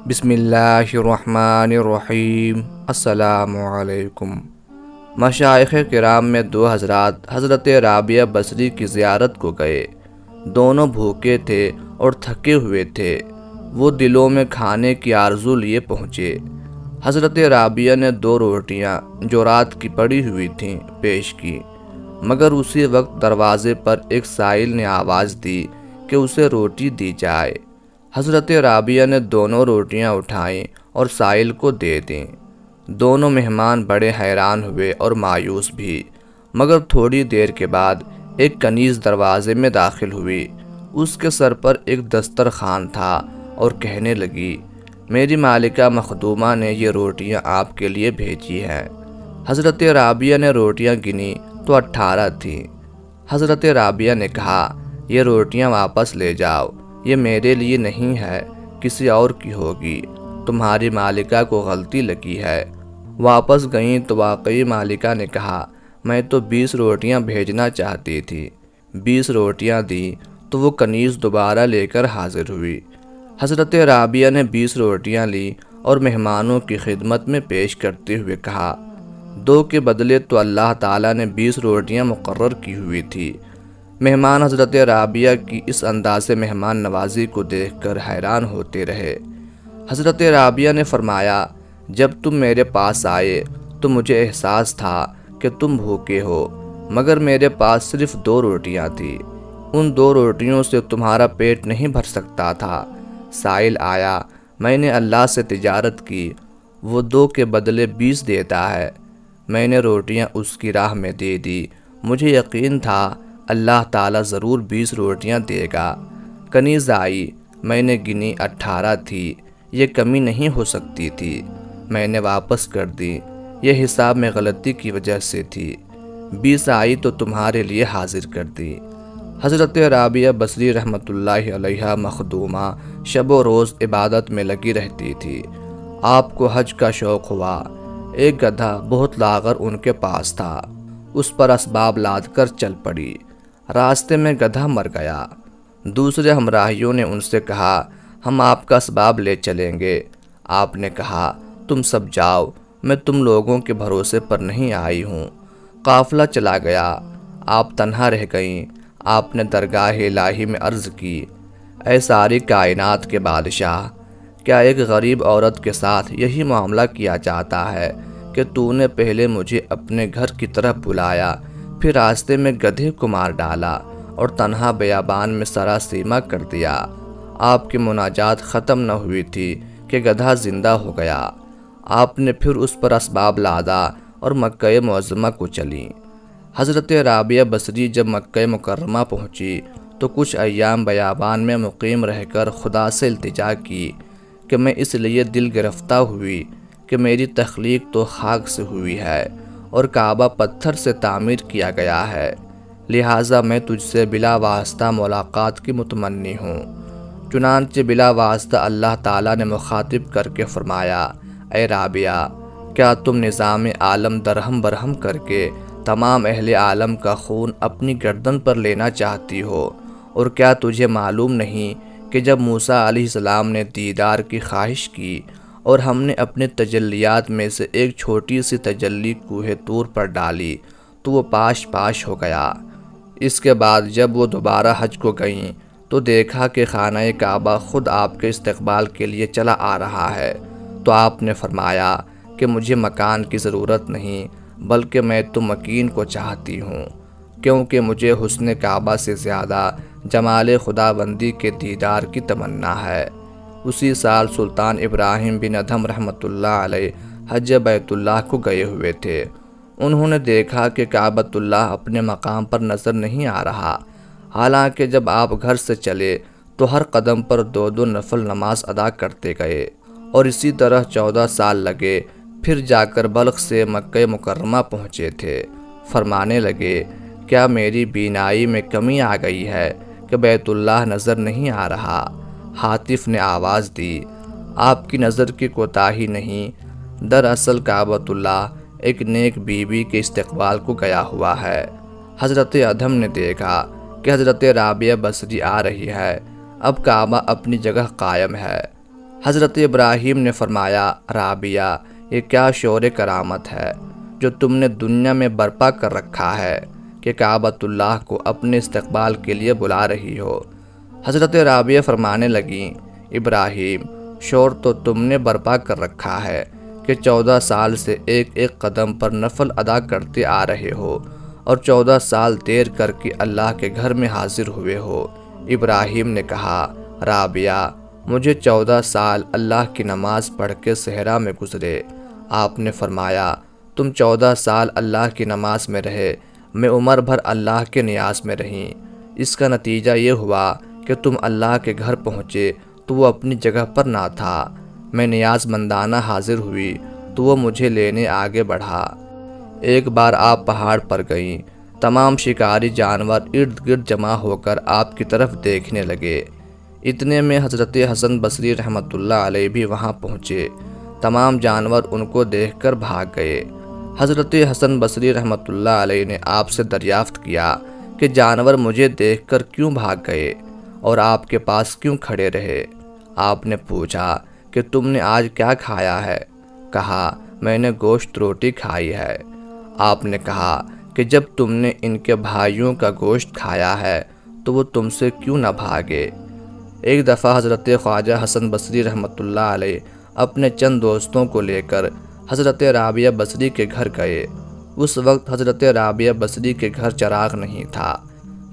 بسم اللہ الرحمن الرحیم۔ السلام علیکم۔ مشائخ کرام میں دو حضرات حضرت رابعہ بصری کی زیارت کو گئے۔ دونوں بھوکے تھے اور تھکے ہوئے تھے۔ وہ دلوں میں کھانے کی آرزو لیے پہنچے۔ حضرت رابعہ نے 2 روٹیاں جو رات کی پڑی ہوئی تھیں پیش کی، مگر اسی وقت دروازے پر ایک سائل نے آواز دی کہ اسے روٹی دی جائے۔ حضرت رابعہ نے دونوں روٹیاں اٹھائیں اور سائل کو دے دیں۔ دونوں مہمان بڑے حیران ہوئے اور مایوس بھی، مگر تھوڑی دیر کے بعد ایک کنیز دروازے میں داخل ہوئی۔ اس کے سر پر ایک دسترخوان تھا اور کہنے لگی، میری مالکہ مخدومہ نے یہ روٹیاں آپ کے لیے بھیجی ہیں۔ حضرت رابعہ نے روٹیاں گنی تو 18 تھیں۔ حضرت رابعہ نے کہا، یہ روٹیاں واپس لے جاؤ، یہ میرے لیے نہیں ہے، کسی اور کی ہوگی، تمہاری مالکہ کو غلطی لگی ہے۔ واپس گئیں تو واقعی مالکہ نے کہا، میں تو 20 روٹیاں بھیجنا چاہتی تھی۔ 20 روٹیاں دیں تو وہ کنیز دوبارہ لے کر حاضر ہوئی۔ حضرت رابعہ نے 20 روٹیاں لیں اور مہمانوں کی خدمت میں پیش کرتے ہوئے کہا، 2 کے بدلے تو اللہ تعالیٰ نے 20 روٹیاں مقرر کی ہوئی تھی۔ مہمان حضرت رابعہ کی اس انداز مہمان نوازی کو دیکھ کر حیران ہوتے رہے۔ حضرت رابعہ نے فرمایا، جب تم میرے پاس آئے تو مجھے احساس تھا کہ تم بھوکے ہو، مگر میرے پاس صرف 2 روٹیاں تھیں۔ ان 2 روٹیوں سے تمہارا پیٹ نہیں بھر سکتا تھا۔ سائل آیا، میں نے اللہ سے تجارت کی، وہ 2 کے بدلے 20 دیتا ہے۔ میں نے روٹیاں اس کی راہ میں دے دی، مجھے یقین تھا اللہ تعالیٰ ضرور 20 روٹیاں دے گا۔ کنیز آئی، میں نے گنی 18 تھی، یہ کمی نہیں ہو سکتی تھی، میں نے واپس کر دی، یہ حساب میں غلطی کی وجہ سے تھی۔ 20 آئی تو تمہارے لیے حاضر کر دی۔ حضرت رابعہ بصری رحمۃ اللہ علیہا مخدومہ شب و روز عبادت میں لگی رہتی تھی۔ آپ کو حج کا شوق ہوا۔ ایک گدھا بہت لاغر ان کے پاس تھا، اس پر اسباب لاد کر چل پڑی۔ راستے میں گدھا مر گیا۔ دوسرے ہمراہیوں نے ان سے کہا، ہم آپ کا اسباب لے چلیں گے۔ آپ نے کہا، تم سب جاؤ، میں تم لوگوں کے بھروسے پر نہیں آئی ہوں۔ قافلہ چلا گیا، آپ تنہا رہ گئیں۔ آپ نے درگاہ الہی میں عرض کی، اے ساری کائنات کے بادشاہ، کیا ایک غریب عورت کے ساتھ یہی معاملہ کیا جاتا ہے کہ تو نے پہلے مجھے اپنے گھر کی طرف بلایا، پھر راستے میں گدھے کو مار ڈالا اور تنہا بیابان میں سراسیمہ کر دیا۔ آپ کی مناجات ختم نہ ہوئی تھی کہ گدھا زندہ ہو گیا۔ آپ نے پھر اس پر اسباب لادا اور مکہ معظمہ کو چلیں۔ حضرت رابعہ بصری جب مکہ مکرمہ پہنچی تو کچھ ایام بیابان میں مقیم رہ کر خدا سے التجا کی کہ میں اس لیے دل گرفتہ ہوئی کہ میری تخلیق تو خاک سے ہوئی ہے اور کعبہ پتھر سے تعمیر کیا گیا ہے، لہٰذا میں تجھ سے بلا واسطہ ملاقات کی متمنی ہوں۔ چنانچہ بلا واسطہ اللہ تعالیٰ نے مخاطب کر کے فرمایا، اے رابعہ، کیا تم نظام عالم درہم برہم کر کے تمام اہل عالم کا خون اپنی گردن پر لینا چاہتی ہو؟ اور کیا تجھے معلوم نہیں کہ جب موسیٰ علیہ السلام نے دیدار کی خواہش کی اور ہم نے اپنے تجلیات میں سے ایک چھوٹی سی تجلی کوہ طور پر ڈالی تو وہ پاش پاش ہو گیا۔ اس کے بعد جب وہ دوبارہ حج کو گئیں تو دیکھا کہ خانہ کعبہ خود آپ کے استقبال کے لیے چلا آ رہا ہے، تو آپ نے فرمایا کہ مجھے مکان کی ضرورت نہیں، بلکہ میں تو مکین کو چاہتی ہوں، کیونکہ مجھے حسن کعبہ سے زیادہ جمال خداوندی کے دیدار کی تمنا ہے۔ اسی سال سلطان ابراہیم بن ادھم رحمۃ اللہ علیہ حج بیت اللہ کو گئے ہوئے تھے۔ انہوں نے دیکھا کہ کعبۃ اللہ اپنے مقام پر نظر نہیں آ رہا، حالانکہ جب آپ گھر سے چلے تو ہر قدم پر 2 نفل نماز ادا کرتے گئے، اور اسی طرح 14 سال لگے، پھر جا کر بلخ سے مکہ مکرمہ پہنچے تھے۔ فرمانے لگے، کیا میری بینائی میں کمی آ گئی ہے کہ بیت اللہ نظر نہیں آ رہا؟ ہاتف نے آواز دی، آپ کی نظر کی کوتاہی نہیں، دراصل کعبۃ اللہ ایک نیک بیوی کے استقبال کو گیا ہوا ہے۔ حضرت ادھم نے دیکھا کہ حضرت رابعہ بصری آ رہی ہے، اب کعبہ اپنی جگہ قائم ہے۔ حضرت ابراہیم نے فرمایا، رابعہ، یہ کیا شور کرامت ہے جو تم نے دنیا میں برپا کر رکھا ہے کہ کعبۃ اللہ کو اپنے استقبال کے لیے بلا رہی ہو۔ حضرت رابعہ فرمانے لگیں، ابراہیم، شور تو تم نے برپا کر رکھا ہے کہ 14 سال سے ایک ایک قدم پر نفل ادا کرتے آ رہے ہو اور 14 سال دیر کر کے اللہ کے گھر میں حاضر ہوئے ہو۔ ابراہیم نے کہا، رابعہ، مجھے 14 سال اللہ کی نماز پڑھ کے صحرا میں گزرے۔ آپ نے فرمایا، تم 14 سال اللہ کی نماز میں رہے، میں عمر بھر اللہ کے نیاز میں رہیں۔ اس کا نتیجہ یہ ہوا کہ تم اللہ کے گھر پہنچے تو وہ اپنی جگہ پر نہ تھا، میں نیاز مندانہ حاضر ہوئی تو وہ مجھے لینے آگے بڑھا۔ ایک بار آپ پہاڑ پر گئیں، تمام شکاری جانور ارد گرد جمع ہو کر آپ کی طرف دیکھنے لگے۔ اتنے میں حضرت حسن بصری رحمۃ اللہ علیہ بھی وہاں پہنچے، تمام جانور ان کو دیکھ کر بھاگ گئے۔ حضرت حسن بصری رحمۃ اللہ علیہ نے آپ سے دریافت کیا کہ جانور مجھے دیکھ کر کیوں بھاگ گئے اور آپ کے پاس کیوں کھڑے رہے؟ آپ نے پوچھا کہ تم نے آج کیا کھایا ہے؟ کہا، میں نے گوشت روٹی کھائی ہے۔ آپ نے کہا کہ جب تم نے ان کے بھائیوں کا گوشت کھایا ہے تو وہ تم سے کیوں نہ بھاگے؟ ایک دفعہ حضرت خواجہ حسن بصری رحمۃ اللہ علیہ اپنے چند دوستوں کو لے کر حضرت رابعہ بصری کے گھر گئے۔ اس وقت حضرت رابعہ بصری کے گھر چراغ نہیں تھا۔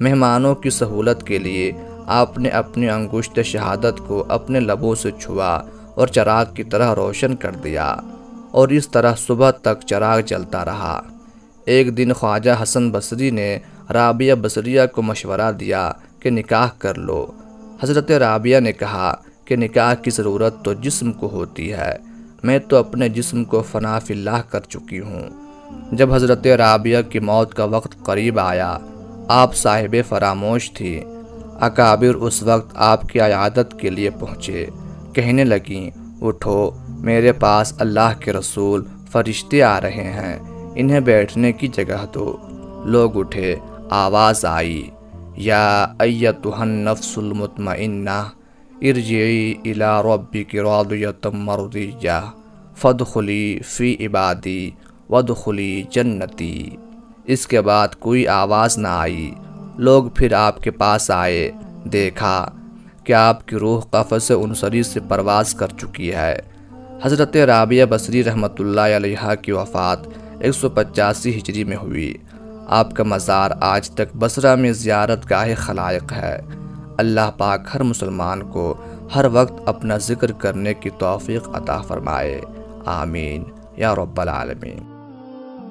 مہمانوں کی سہولت کے لیے آپ نے اپنی انگشت شہادت کو اپنے لبوں سے چھوا اور چراغ کی طرح روشن کر دیا، اور اس طرح صبح تک چراغ جلتا رہا۔ ایک دن خواجہ حسن بصری نے رابعہ بصریہ کو مشورہ دیا کہ نکاح کر لو۔ حضرت رابعہ نے کہا کہ نکاح کی ضرورت تو جسم کو ہوتی ہے، میں تو اپنے جسم کو فنا فی اللہ کر چکی ہوں۔ جب حضرت رابعہ کی موت کا وقت قریب آیا، آپ صاحب فراموش تھی۔ اکابر اس وقت آپ کی عیادت کے لیے پہنچے، کہنے لگیں، اٹھو، میرے پاس اللہ کے رسول فرشتے آ رہے ہیں، انہیں بیٹھنے کی جگہ دو۔ لوگ اٹھے، آواز آئی، یا ایتھا النفس المطمئنہ ارجعی الی ربک راضیۃ مرضیہ فادخلی فی عبادی وادخلی جنتی۔ اس کے بعد کوئی آواز نہ آئی۔ لوگ پھر آپ کے پاس آئے، دیکھا کہ آپ کی روح قفس انصری سے پرواز کر چکی ہے۔ حضرت رابعہ بصری رحمۃ اللہ علیہ کی وفات 185 ہجری میں ہوئی۔ آپ کا مزار آج تک بصرہ میں زیارت گاہ خلائق ہے۔ اللہ پاک ہر مسلمان کو ہر وقت اپنا ذکر کرنے کی توفیق عطا فرمائے، آمین یا رب العالمین۔